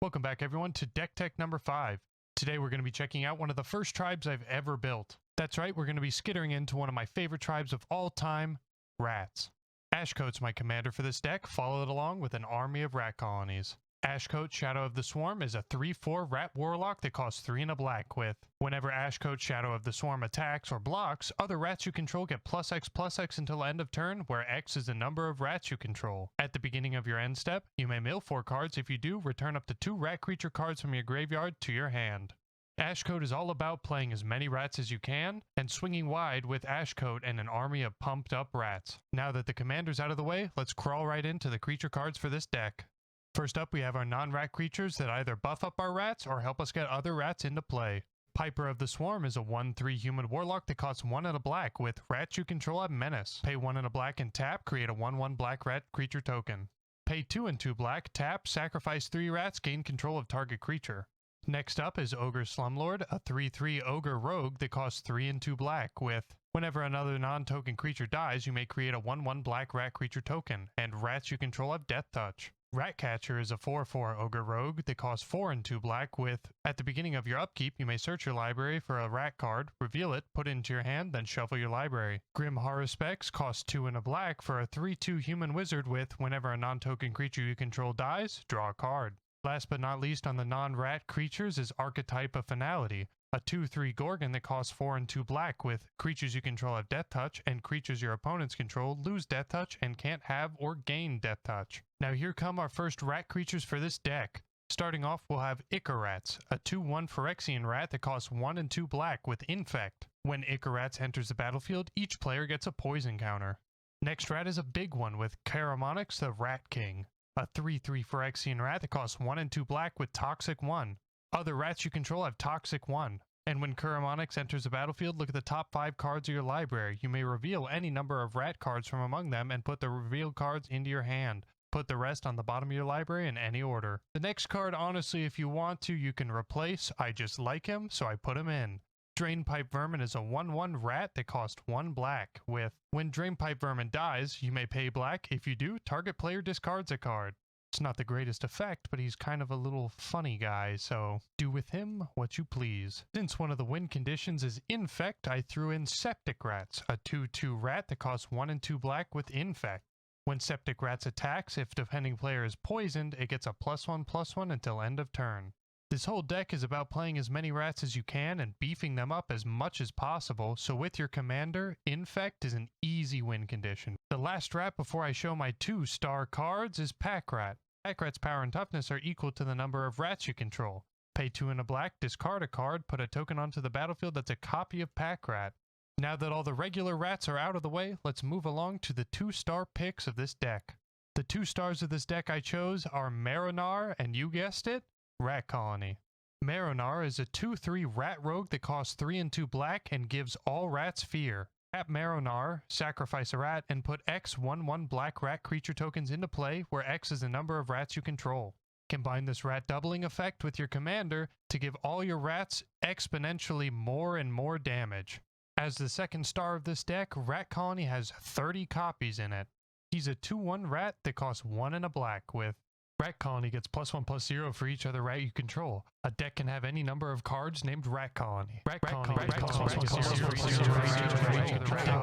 Welcome back everyone to Deck Tech number 5. Today we're going to be checking out one of the first tribes I've ever built. That's right, we're going to be skittering into one of my favorite tribes of all time, rats. Ashcoat's my commander for this deck, followed along with an army of rat colonies. Ashcoat Shadow of the Swarm is a 3/4 rat warlock that costs 3 and a black with. Whenever Ashcoat Shadow of the Swarm attacks or blocks, other rats you control get +X/+X until end of turn, where X is the number of rats you control. At the beginning of your end step, you may mill 4 cards. If you do, return up to 2 rat creature cards from your graveyard to your hand. Ashcoat is all about playing as many rats as you can, and swinging wide with Ashcoat and an army of pumped up rats. Now that the commander's out of the way, let's crawl right into the creature cards for this deck. First up, we have our non-rat creatures that either buff up our rats or help us get other rats into play. Piper of the Swarm is a 1/3 human warlock that costs 1 and a black with rats you control have menace. Pay 1 and a black and tap, create a 1/1 black rat creature token. Pay 2 and 2 black, tap, sacrifice 3 rats, gain control of target creature. Next up is Ogre Slumlord, a 3/3 ogre rogue that costs 3 and 2 black with whenever another non-token creature dies, you may create a 1/1 black rat creature token, and rats you control have death touch. Ratcatcher is a 4/4 ogre rogue that costs 4 and 2 black with, at the beginning of your upkeep, you may search your library for a rat card, reveal it, put it into your hand, then shuffle your library. Grim Haruspex costs 2 and a black for a 3/2 human wizard with, whenever a non-token creature you control dies, draw a card. Last but not least on the non-rat creatures is Archetype of Finality, a 2/3 Gorgon that costs 4 and 2 black with creatures you control have death touch, and creatures your opponents control lose death touch and can't have or gain death touch. Now here come our first rat creatures for this deck. Starting off, we'll have Icarats, a 2/1 Phyrexian rat that costs 1 and 2 black with Infect. When Icarats enters the battlefield, each player gets a poison counter. Next rat is a big one with Caramonix the Rat King, a 3/3 Phyrexian rat that costs 1 and 2 black with Toxic 1. Other rats you control have Toxic 1. And when Caramonix enters the battlefield, look at the top 5 cards of your library. You may reveal any number of rat cards from among them and put the revealed cards into your hand. Put the rest on the bottom of your library in any order. The next card, honestly, if you want to, you can replace. I just like him, so I put him in. Drainpipe Vermin is a 1/1 rat that costs 1 black with, when Drainpipe Vermin dies, you may pay black. If you do, target player discards a card. It's not the greatest effect, but he's kind of a little funny guy, so do with him what you please. Since one of the win conditions is Infect, I threw in Septic Rats, a 2/2 rat that costs 1 and 2 black with Infect. When Septic Rats attacks, if defending player is poisoned, it gets a +1/+1 until end of turn. This whole deck is about playing as many rats as you can and beefing them up as much as possible, so with your commander, Infect is an easy win condition. The last rat before I show my 2-star cards is Pack Rat. Pack Rat's power and toughness are equal to the number of rats you control. Pay 2 and a black, discard a card, put a token onto the battlefield that's a copy of Pack Rat. Now that all the regular rats are out of the way, let's move along to the 2-star picks of this deck. The 2 stars of this deck I chose are Marinar and, you guessed it, Rat Colony. Marinar is a 2/3 rat rogue that costs 3 and 2 black and gives all rats fear. Tap Marinar, sacrifice a rat, and put X 1/1 black rat creature tokens into play, where X is the number of rats you control. Combine this rat doubling effect with your commander to give all your rats exponentially more and more damage. As the second star of this deck, Rat Colony has 30 copies in it. He's a 2/1 rat that costs 1 and a black with. Rat Colony gets +1/+0 for each other rat you control. A deck can have any number of cards named Rat Colony. Rat Colony gets +1/+0 for each other rat you control.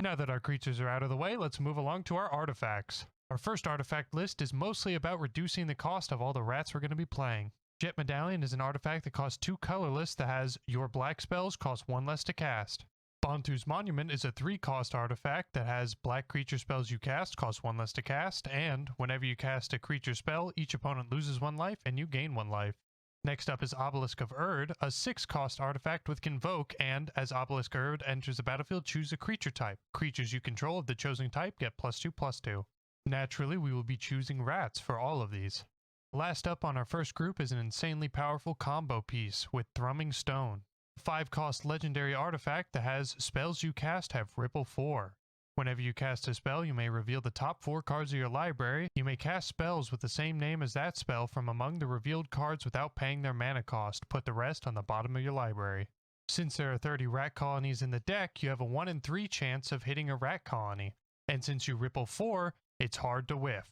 Now that our creatures are out of the way, let's move along to our artifacts. Our first artifact list is mostly about reducing the cost of all the rats we're going to be playing. Jet Medallion is an artifact that costs 2 colorless that has your black spells cost 1 less to cast. Bontu's Monument is a 3-cost artifact that has black creature spells you cast cost 1 less to cast, and whenever you cast a creature spell, each opponent loses 1 life and you gain 1 life. Next up is Obelisk of Erd, a 6-cost artifact with Convoke, and as Obelisk of Erd enters the battlefield, choose a creature type. Creatures you control of the chosen type get +2/+2. Naturally, we will be choosing rats for all of these. Last up on our first group is an insanely powerful combo piece with Thrumming Stone. 5-cost legendary artifact that has spells you cast have Ripple 4. Whenever you cast a spell, you may reveal the top 4 cards of your library. You may cast spells with the same name as that spell from among the revealed cards without paying their mana cost. Put the rest on the bottom of your library. Since there are 30 rat colonies in the deck, you have a 1 in 3 chance of hitting a rat colony. And since you Ripple 4, it's hard to whiff.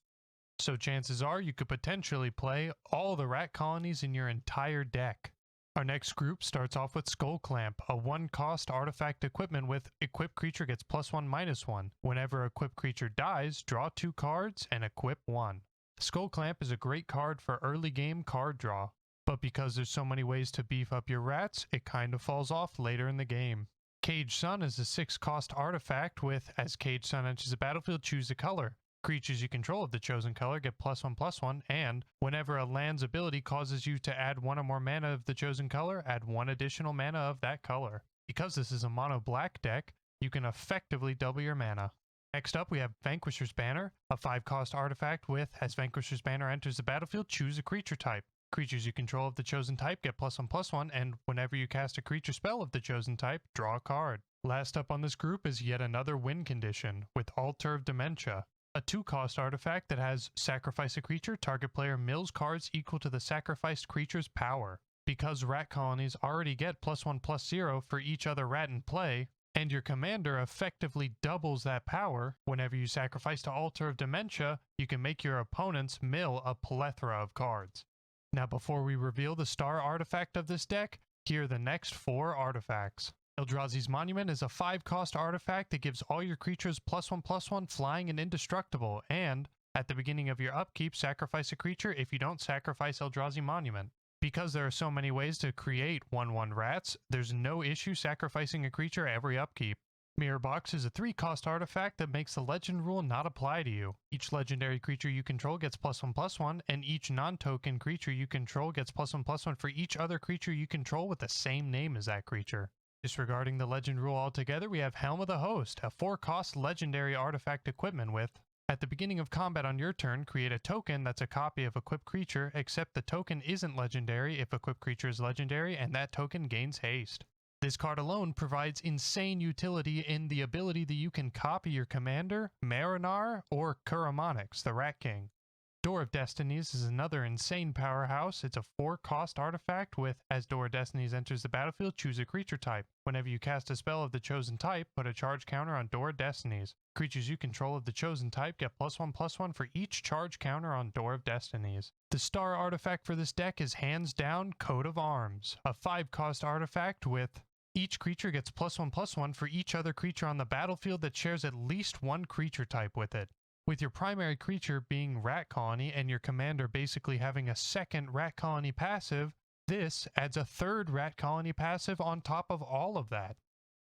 so chances are you could potentially play all the rat colonies in your entire deck. Our next group starts off with Skull Clamp, a 1-cost artifact equipment with equipped creature gets +1/-1. Whenever equipped creature dies, draw 2 cards and equip 1. Skull Clamp is a great card for early game card draw, but because there's so many ways to beef up your rats, it kinda falls off later in the game. Cage Sun is a 6-cost artifact with, as Cage Sun enters the battlefield, choose a color. Creatures you control of the chosen color get +1/+1, and whenever a land's ability causes you to add 1 or more mana of the chosen color, add 1 additional mana of that color. Because this is a mono black deck, you can effectively double your mana. Next up, we have Vanquisher's Banner, a 5-cost artifact with, as Vanquisher's Banner enters the battlefield, choose a creature type. Creatures you control of the chosen type get +1/+1, and whenever you cast a creature spell of the chosen type, draw a card. Last up on this group is yet another win condition, with Altar of Dementia, a 2-cost artifact that has sacrifice a creature, target player mills cards equal to the sacrificed creature's power. Because rat colonies already get +1/+0 for each other rat in play, and your commander effectively doubles that power, whenever you sacrifice to Altar of Dementia, you can make your opponents mill a plethora of cards. Now before we reveal the star artifact of this deck, here are the next 4 artifacts. Eldrazi's Monument is a 5-cost artifact that gives all your creatures +1/+1 flying and indestructible, and at the beginning of your upkeep, sacrifice a creature if you don't sacrifice Eldrazi Monument. Because there are so many ways to create 1/1 rats, there's no issue sacrificing a creature every upkeep. Mirror Box is a 3-cost artifact that makes the legend rule not apply to you. Each legendary creature you control gets +1/+1, and each non-token creature you control gets +1/+1 for each other creature you control with the same name as that creature. Disregarding the legend rule altogether, we have Helm of the Host, a 4-cost legendary artifact equipment with, at the beginning of combat on your turn, create a token that's a copy of equipped creature, except the token isn't legendary if equipped creature is legendary, and that token gains haste. This card alone provides insane utility in the ability that you can copy your commander, Marinar, or Kuramonix, the Rat King. Door of Destinies is another insane powerhouse. It's a 4-cost artifact with, as Door of Destinies enters the battlefield, choose a creature type. Whenever you cast a spell of the chosen type, put a charge counter on Door of Destinies. Creatures you control of the chosen type get +1/+1 for each charge counter on Door of Destinies. The star artifact for this deck is hands down Coat of Arms, a 5-cost artifact with, each creature gets +1/+1 for each other creature on the battlefield that shares at least 1 creature type with it. With your primary creature being Rat Colony and your commander basically having a second Rat Colony passive, this adds a 3rd Rat Colony passive on top of all of that.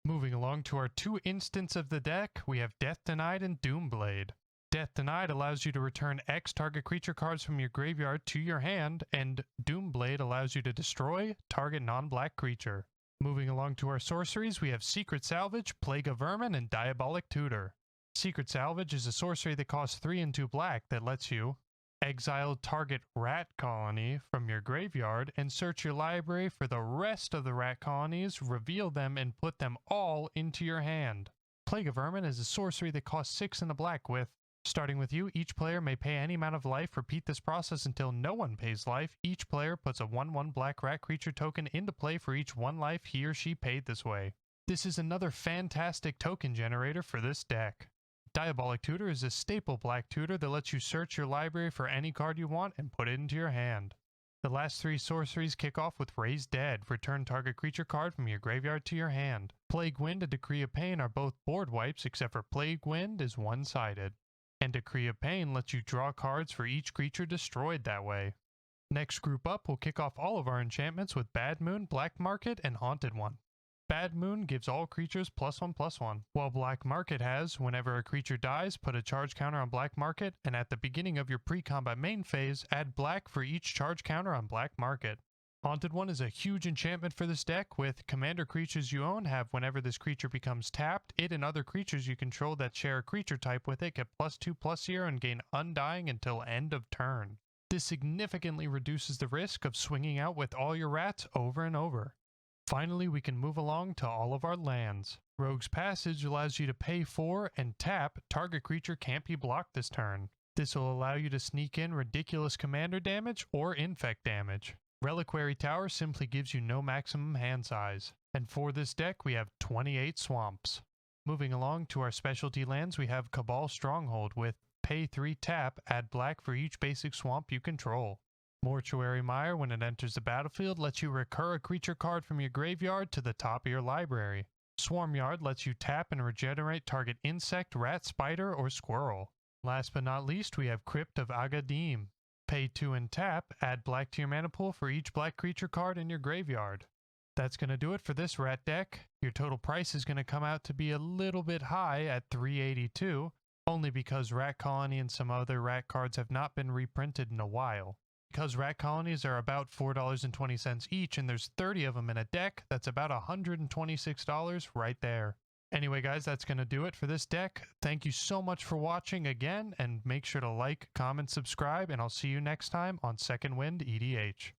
Moving along to our 2 instants of the deck, we have Death Denied and Doomblade. Death Denied allows you to return X target creature cards from your graveyard to your hand, and Doomblade allows you to destroy target non-black creature. Moving along to our sorceries, we have Secret Salvage, Plague of Vermin, and Diabolic Tutor. Secret Salvage is a sorcery that costs 3 and 2 black that lets you exile target rat colony from your graveyard and search your library for the rest of the rat colonies, reveal them, and put them all into your hand. Plague of Vermin is a sorcery that costs 6 and a black with, starting with you, each player may pay any amount of life. Repeat this process until no one pays life. Each player puts a 1/1 black rat creature token into play for each 1 life he or she paid this way. This is another fantastic token generator for this deck. Diabolic Tutor is a staple black tutor that lets you search your library for any card you want and put it into your hand. The last 3 sorceries kick off with Raise Dead. Return target creature card from your graveyard to your hand. Plague Wind and Decree of Pain are both board wipes, except for Plague Wind is one-sided. And Decree of Pain lets you draw cards for each creature destroyed that way. Next group up, we'll kick off all of our enchantments with Bad Moon, Black Market, and Haunted One. Bad Moon gives all creatures +1/+1, while Black Market has, whenever a creature dies, put a charge counter on Black Market, and at the beginning of your pre-combat main phase, add black for each charge counter on Black Market. Haunted One is a huge enchantment for this deck, with commander creatures you own have whenever this creature becomes tapped, it and other creatures you control that share a creature type with it get +2/+0 and gain Undying until end of turn. This significantly reduces the risk of swinging out with all your rats over and over. Finally, we can move along to all of our lands. Rogue's Passage allows you to pay for and tap target creature can't be blocked this turn. This will allow you to sneak in ridiculous commander damage or infect damage. Reliquary Tower simply gives you no maximum hand size. And for this deck, we have 28 swamps. Moving along to our specialty lands, we have Cabal Stronghold with pay 3 tap, add black for each basic swamp you control. Mortuary Mire, when it enters the battlefield, lets you recur a creature card from your graveyard to the top of your library. Swarm Yard lets you tap and regenerate target insect, rat, spider, or squirrel. Last but not least, we have Crypt of Agadim. Pay 2 and tap, add black to your mana pool for each black creature card in your graveyard. That's going to do it for this rat deck. Your total price is going to come out to be a little bit high at $382, only because Rat Colony and some other rat cards have not been reprinted in a while. Because rat colonies are about $4.20 each and there's 30 of them in a deck, that's about $126 right there. Anyway guys, that's going to do it for this deck. Thank you so much for watching again, and make sure to like, comment, subscribe, and I'll see you next time on Second Wind EDH.